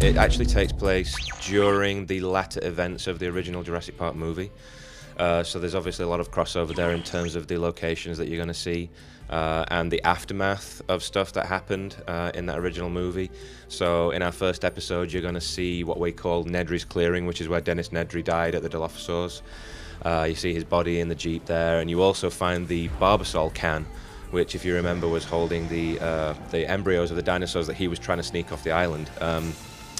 It actually takes place during the latter events of the original Jurassic Park movie. So there's obviously a lot of crossover there in terms of the locations that you're going to see and the aftermath of stuff that happened in that original movie. So in our first episode, you're going to see what we call Nedry's Clearing, which is where Dennis Nedry died at the Dilophosaurs. You see his body in the Jeep there, and you also find the Barbasol can, which, if you remember, was holding the embryos of the dinosaurs that he was trying to sneak off the island.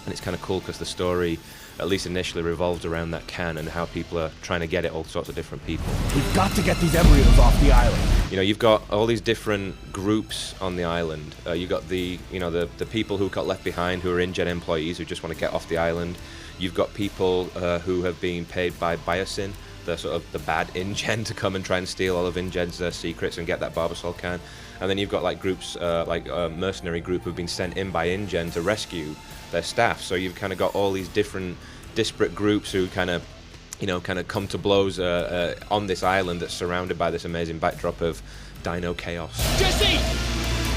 And it's kind of cool because the story, at least initially, revolves around that can and how people are trying to get it, all sorts of different people. We've got to get these embryos off the island. You know, you've got all these different groups on the island. You've got the people who got left behind, who are InGen employees who just want to get off the island. You've got people who have been paid by Biosyn, the sort of the bad InGen, to come and try and steal all of InGen's secrets and get that Barbasol can. And then you've got like groups, like a mercenary group who've been sent in by InGen to rescue their staff. So you've kind of got all these different disparate groups who kind of come to blows on this island that's surrounded by this amazing backdrop of dino chaos. Jesse!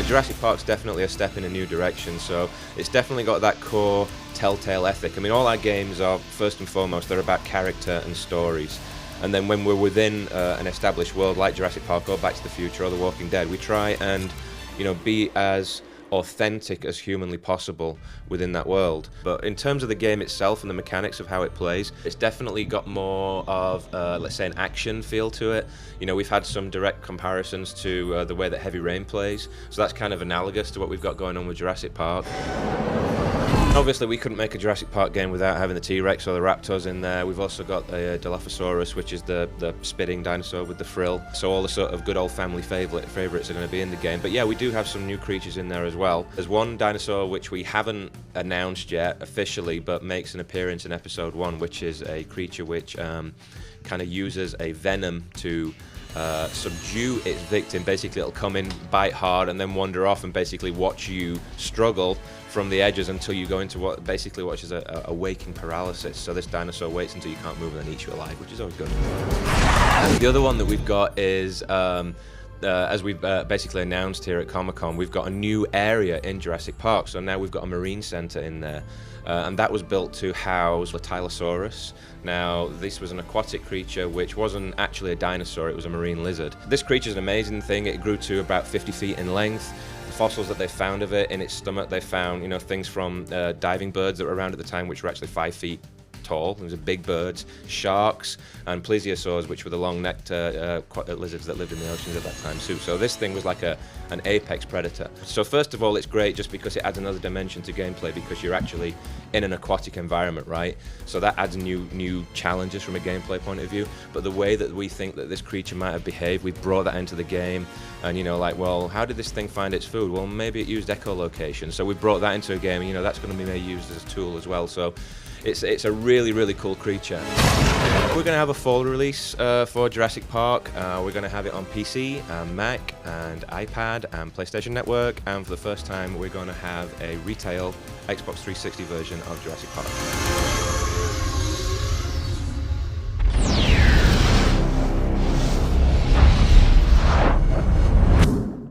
The Jurassic Park's definitely a step in a new direction, so it's definitely got that core Telltale ethic. I mean, all our games are, first and foremost, they're about character and stories. And then when we're within an established world like Jurassic Park or Back to the Future or The Walking Dead, we try and, be as authentic as humanly possible within that world. But in terms of the game itself and the mechanics of how it plays, it's definitely got more of, let's say, an action feel to it. We've had some direct comparisons to the way that Heavy Rain plays, so that's kind of analogous to what we've got going on with Jurassic Park. Obviously, we couldn't make a Jurassic Park game without having the T-Rex or the Raptors in there. We've also got the Dilophosaurus, which is the spitting dinosaur with the frill. So all the sort of good old family favourites are going to be in the game. But yeah, we do have some new creatures in there as well. There's one dinosaur which we haven't announced yet officially, but makes an appearance in episode 1, which is a creature which kind of uses a venom to subdue its victim. Basically, it'll come in, bite hard, and then wander off and basically watch you struggle from the edges until you go into what is a waking paralysis. So this dinosaur waits until you can't move and then eats you alive, which is always good. The other one that we've got is, as we've basically announced here at Comic-Con, we've got a new area in Jurassic Park. So now we've got a marine center in there. And that was built to house the Tylosaurus. Now, this was an aquatic creature which wasn't actually a dinosaur, it was a marine lizard. This creature is an amazing thing. It grew to about 50 feet in length. The fossils that they found of it, in its stomach, they found things from diving birds that were around at the time, which were actually 5 feet tall. These are big birds, sharks, and plesiosaurs, which were the long-necked lizards that lived in the oceans at that time too. So this thing was like an apex predator. So first of all, it's great just because it adds another dimension to gameplay, because you're actually in an aquatic environment, right? So that adds new challenges from a gameplay point of view. But the way that we think that this creature might have behaved, we brought that into the game. And well, how did this thing find its food? Well, maybe it used echolocation. So we brought that into a game, and that's going to be used as a tool as well. So it's a really, really cool creature. We're going to have a fall release for Jurassic Park. We're going to have it on PC, Mac, and iPad, and PlayStation Network. And for the first time, we're going to have a retail Xbox 360 version of Jurassic Park.